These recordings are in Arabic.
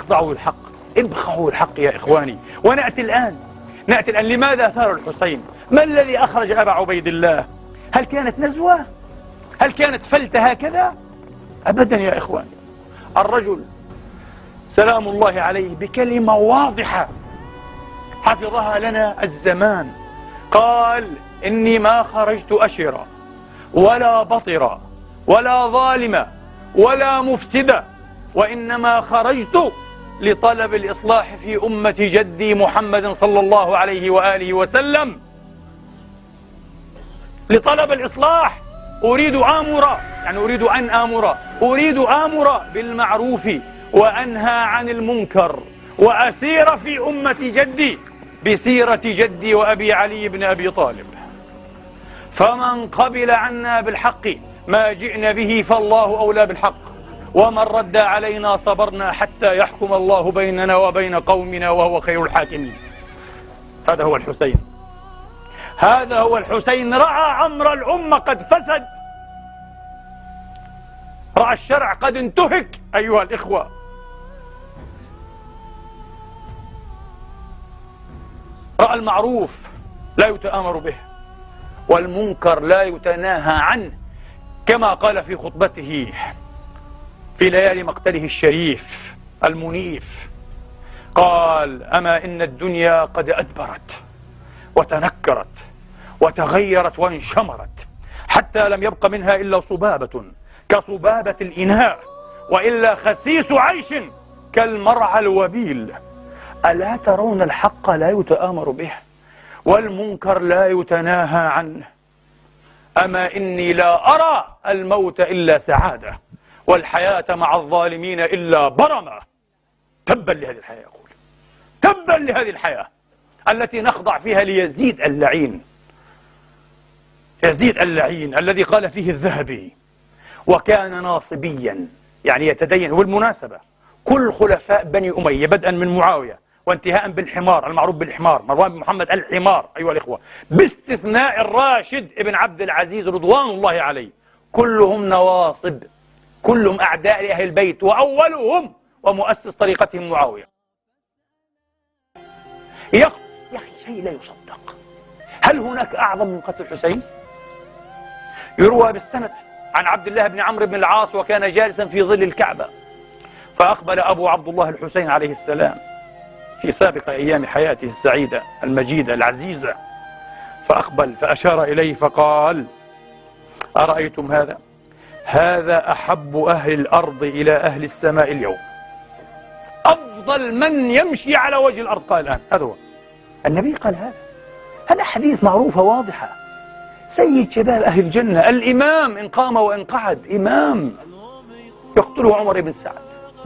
اخضعوا للحق، ابخعوا الحق يا إخواني. ونأتي الآن لماذا ثار الحسين؟ ما الذي أخرج أبا عبيد الله؟ هل كانت نزوة؟ هل كانت فلتة هكذا؟ أبدا يا إخواني. الرجل سلام الله عليه بكلمة واضحة حفظها لنا الزمان، قال: إني ما خرجت أشرا ولا بطرا ولا ظالما ولا مفسدا، وإنما خرجت لطلب الإصلاح في أمة جدي محمد صلى الله عليه وآله وسلم. لطلب الإصلاح. أريد أن آمر بالمعروف وأنهى عن المنكر، وأسير في أمة جدي بسيرة جدي وأبي علي بن أبي طالب. فمن قبل عنا بالحق ما جئنا به فالله أولى بالحق، ومن رد علينا صبرنا حتى يحكم الله بيننا وبين قومنا وهو خير الحاكمين. هذا هو الحسين. رأى أمر الأمة قد فسد، رأى الشرع قد انتهك أيها الإخوة. رأى المعروف لا يتآمر به، والمنكر لا يتناهى عنه، كما قال في خطبته في ليالي مقتله الشريف المنيف، قال: أما إن الدنيا قد أدبرت وتنكرت وتغيرت وانشمرت، حتى لم يبق منها إلا صبابة كصبابة الإناء، وإلا خسيس عيش كالمرعى الوبيل. ألا ترون الحق لا يتآمر به، والمنكر لا يتناهى عنه؟ أما إني لا أرى الموت إلا سعادة، والحياة مع الظالمين إلا برمة. تبا لهذه الحياة، يقول: تبا لهذه الحياة التي نخضع فيها ليزيد اللعين. يزيد اللعين الذي قال فيه الذهبي: وكان ناصبيا، يعني يتدين. والمناسبة كل خلفاء بني أمية بدءا من معاوية وانتهاء بالحمار المعروف بالحمار مروان بن محمد الحمار أيها الإخوة، باستثناء الراشد ابن عبد العزيز رضوان الله عليه، كلهم نواصب، كلهم أعداء لأهل البيت، وأولهم ومؤسس طريقتهم معاوية. يا أخي شيء لا يصدق. هل هناك أعظم من قتل الحسين؟ يروى بالسند عن عبد الله بن عمرو بن العاص، وكان جالسا في ظل الكعبة، فأقبل أبو عبد الله الحسين عليه السلام في سابق أيام حياته السعيدة المجيدة العزيزة، فأقبل فأشار إليه فقال: أرأيتم هذا؟ هذا أحب أهل الأرض إلى أهل السماء اليوم، أفضل من يمشي على وجه الأرض. قال الآن هذا هو النبي، قال هذا حديث معروفة واضحة. سيد شباب أهل الجنة، الإمام إن قام وإن قعد، إمام يقتله عمر بن سعد.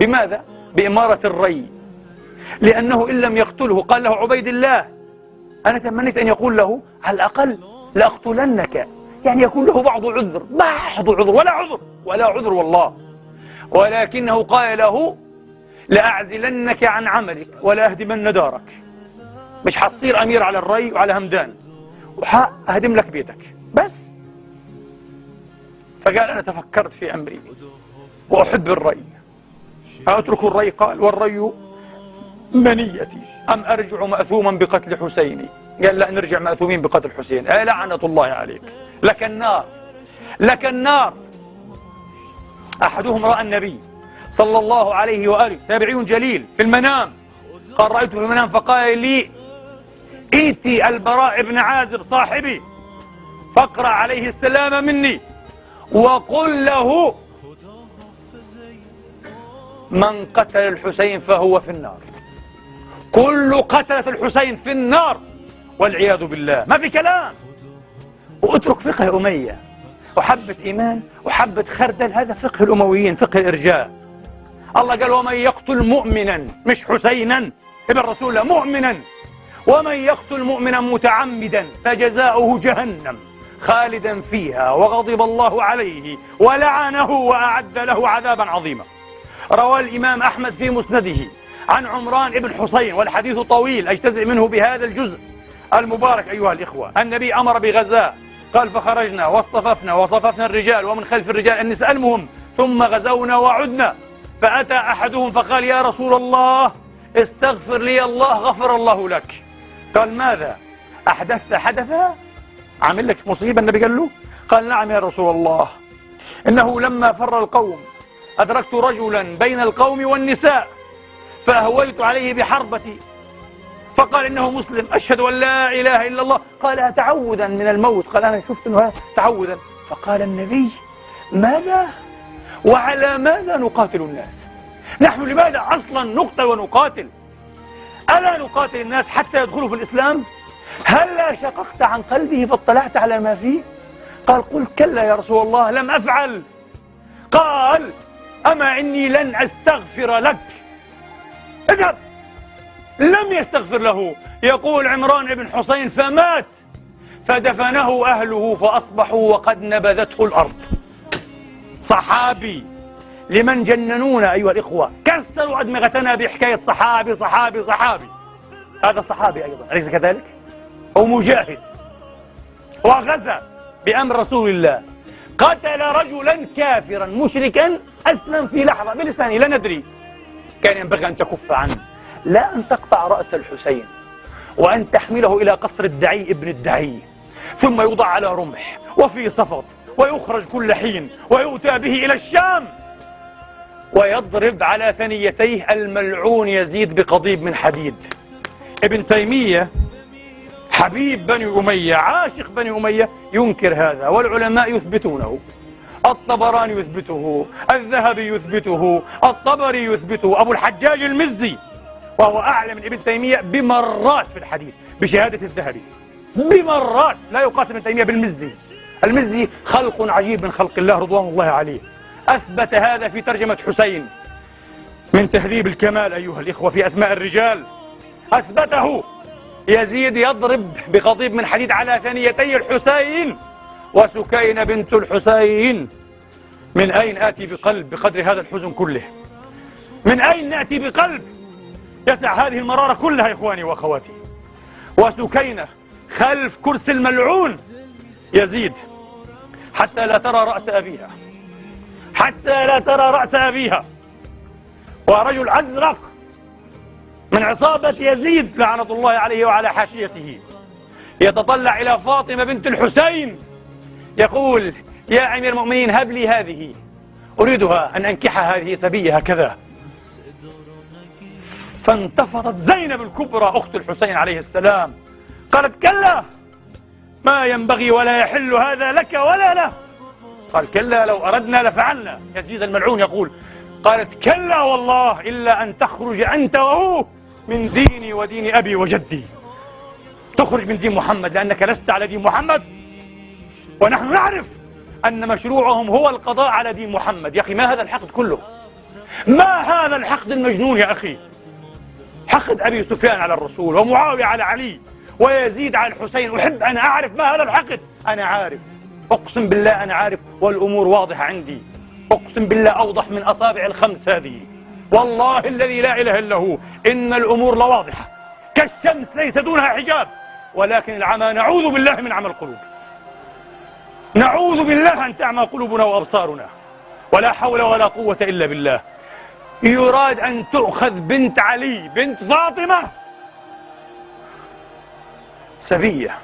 بماذا؟ بإمارة الري. لأنه إن لم يقتله قال له عبيد الله: أنا تمنيت أن يقول له على الأقل لأقتلنك، يعني يكون له بعض عذر، ولا عذر والله، ولكنه قال له: لأعزلنك عن عملك ولا أهدمن دارك. مش حتصير أمير على الري وعلى همدان، وأهدم لك بيتك بس. فقال: أنا تفكرت في أمري وأحب الري، أترك الري؟ قال: والري منيتي، أم أرجع مأثوما بقتل حسيني؟ قال: لا، نرجع مأثومين بقتل حسين. لعنة الله عليك، لك النار، لك النار. أحدهم رأى النبي صلى الله عليه وآله، تابعي جليل، في المنام، قال: رأيته في المنام فقال لي: ائتي البراء بن عازب صاحبي فاقرأ عليه السلام مني وقل له: من قتل الحسين فهو في النار. كل قتلة الحسين في النار والعياذ بالله، ما في كلام. واترك فقه أمية وحبة إيمان وحبة خردل، هذا فقه الأمويين، فقه الإرجاء. الله قال: ومن يقتل مؤمنا، مش حسينا ابن رسول الله، مؤمنا، ومن يقتل مؤمنا متعمدا فجزاؤه جهنم خالدا فيها وغضب الله عليه ولعنه وأعد له عذابا عظيما. روى الإمام أحمد في مسنده عن عمران بن حسين، والحديث طويل أجتزئ منه بهذا الجزء المبارك أيها الإخوة. النبي أمر بغزاء، قال: فخرجنا واصطففنا وصففنا الرجال ومن خلف الرجال النساء، المهم، ثم غزونا وعدنا، فأتى أحدهم فقال يا رسول الله استغفر لي الله غفر الله لك. قال ماذا؟ أحدثت حدثا؟ عامل لك مصيبة النبي قال له؟ قال نعم يا رسول الله، إنه لما فر القوم أدركت رجلا بين القوم والنساء فأهويت عليه بحربتي فقال إنه مسلم أشهد أن لا إله إلا الله، قالها تعوذا من الموت. قال أنا شفت أنه تعوذا. فقال النبي ماذا؟ وعلى ماذا نقاتل الناس؟ نحن لماذا أصلا نقتل ونقاتل؟ ألا نقاتل الناس حتى يدخلوا في الإسلام؟ هلا شققت عن قلبه فاطلعت على ما فيه؟ قال قل كلا يا رسول الله لم أفعل. قال أما إني لن أستغفر لك. اذهب. لم يستغفر له. يقول عمران بن حسين فمات فدفنه أهله فأصبحوا وقد نبذته الأرض. صحابي لمن جننونا أيها الإخوة، كسروا أدمغتنا بحكاية صحابي صحابي صحابي. هذا صحابي أيضا أليس كذلك؟ هو مجاهد وغزا بأمر رسول الله، قتل رجلا كافرا مشركا أسلم في لحظة بلسانه لا ندري. كان ينبغي أن تكف عنه، لا أن تقطع رأس الحسين وأن تحمله إلى قصر الدعي ابن الدعي ثم يوضع على رمح وفي صفط ويخرج كل حين ويؤتى به إلى الشام ويضرب على ثنيتيه الملعون يزيد بقضيب من حديد. ابن تيمية حبيب بني أمية عاشق بني أمية ينكر هذا والعلماء يثبتونه. الطبراني يثبته، الذهبي يثبته، الطبري يثبته، أبو الحجاج المزي وهو أعلى من ابن تيمية بمرات في الحديث بشهادة الذهبي بمرات، لا يقاس ابن تيمية بالمزي. المزي خلق عجيب من خلق الله رضوان الله عليه. أثبت هذا في ترجمة حسين من تهذيب الكمال أيها الإخوة في أسماء الرجال، أثبته. يزيد يضرب بقضيب من حديد على ثنيتي الحسين وسكينة بنت الحسين. من أين آتي بقلب بقدر هذا الحزن كله؟ من أين نأتي بقلب يسع هذه المرارة كلها يا إخواني وأخواتي؟ وسكينة خلف كرسي الملعون يزيد حتى لا ترى رأس أبيها، حتى لا ترى رأس أبيها. ورجل أزرق من عصابة يزيد لعنة الله عليه وعلى حاشيته يتطلع إلى فاطمة بنت الحسين يقول يا أمير المؤمنين هب لي هذه، أريدها أن أنكحها، هذه سبية هكذا. فانتفضت زينب الكبرى أخت الحسين عليه السلام قالت كلا ما ينبغي ولا يحل هذا لك ولا له. قال كلا لو أردنا لفعلنا. يزيد الملعون يقول قالت كلا والله إلا أن تخرج أنت وهو من ديني ودين أبي وجدي. تخرج من دين محمد لأنك لست على دين محمد، ونحن نعرف أن مشروعهم هو القضاء على دين محمد. يا أخي ما هذا الحقد كله؟ ما هذا الحقد المجنون يا أخي؟ حقد أبي سفيان على الرسول ومعاوية على علي ويزيد على الحسين. أحب أن أعرف ما هذا الحقد. أنا عارف، أقسم بالله أنا عارف، والأمور واضحة عندي، أقسم بالله أوضح من أصابع الخمس هذه، والله الذي لا إله إلا هو. إن الأمور لواضحة كالشمس ليس دونها حجاب، ولكن العمى نعوذ بالله من عمى القلوب، نعوذ بالله أن تعمى قلوبنا وأبصارنا، ولا حول ولا قوة إلا بالله. يراد أن تؤخذ بنت علي بنت فاطمة سبية،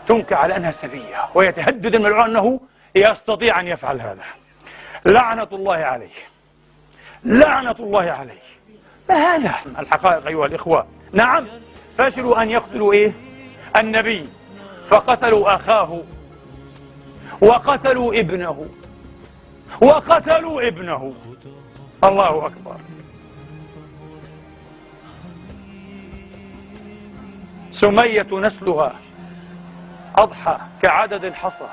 تنكى على أنها سبية، ويتهدد الملعون أنه يستطيع أن يفعل هذا. لعنة الله عليه، لعنة الله عليه. ما هذا؟ الحقائق أيها الإخوة. نعم فشلوا أن يقتلوا إيه؟ النبي، فقتلوا أخاه وقتلوا ابنه وقتلوا ابنه. الله أكبر. سمية نسلها أضحى كعدد الحصى،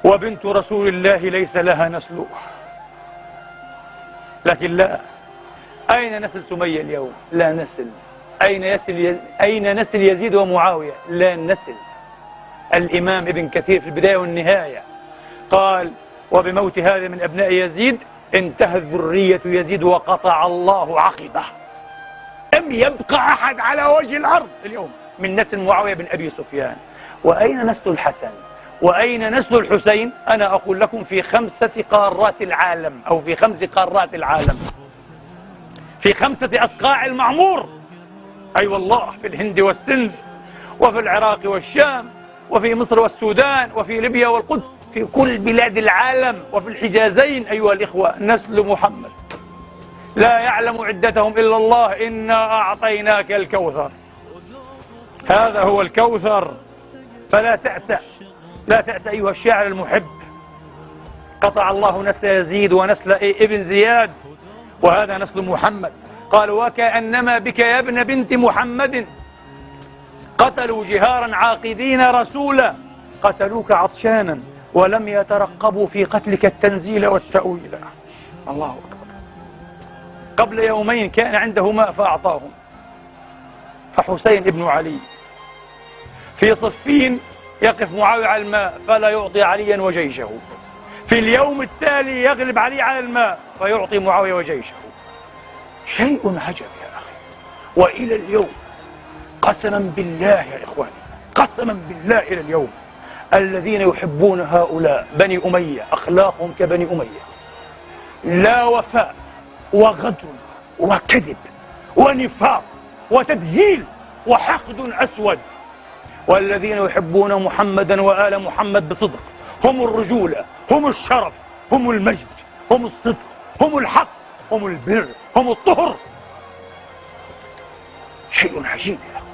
وبنت رسول الله ليس لها نسل. لكن لا، أين نسل سمية اليوم؟ لا نسل. أين نسل يزيد ومعاوية؟ لا نسل. الإمام ابن كثير في البداية والنهاية قال وبموت هذا من أبناء يزيد انتهت ذرية يزيد وقطع الله عقبه. لم يبقى أحد على وجه الأرض اليوم من نسل معاوية بن أبي سفيان. وأين نسل الحسن؟ وأين نسل الحسين؟ أنا أقول لكم في 5 قارات العالم، أو في 5 قارات العالم. في 5 أصقاع المعمور، أي والله، في الهند والسند، وفي العراق والشام، وفي مصر والسودان، وفي ليبيا والقدس، في كل بلاد العالم، وفي الحجازين أيها الإخوة، نسل محمد لا يعلم عدتهم إلا الله. إنا أعطيناك الكوثر، هذا هو الكوثر. فلا تأسى، لا تأسى أيها الشاعر المحب. قطع الله نسل يزيد ونسل ابن زياد، وهذا نسل محمد. قال وكأنما بك يا ابن بنت محمد قتلوا جهارا عاقدين رسولا، قتلوك عطشانا ولم يترقبوا في قتلك التنزيل والتأويل. الله أكبر. قبل يومين كان عنده ماء فأعطاهم، فحسين ابن علي في صفين يقف معاوية على الماء فلا يعطي عليا وجيشه، في اليوم التالي يغلب علي على الماء فيعطي معاوية وجيشه. شيء عجب يا أخي. وإلى اليوم قسما بالله يا إخواني، قسما بالله إلى اليوم الذين يحبون هؤلاء بني أمية أخلاقهم كبني أمية، لا وفاء وغدر وكذب ونفاق وتدجيل وحقد أسود. والذين يحبون محمدا وآل محمد بصدق هم الرجولة، هم الشرف، هم المجد، هم الصدق، هم الحق، هم البر، هم الطهر. شيء عجيب يا أخي.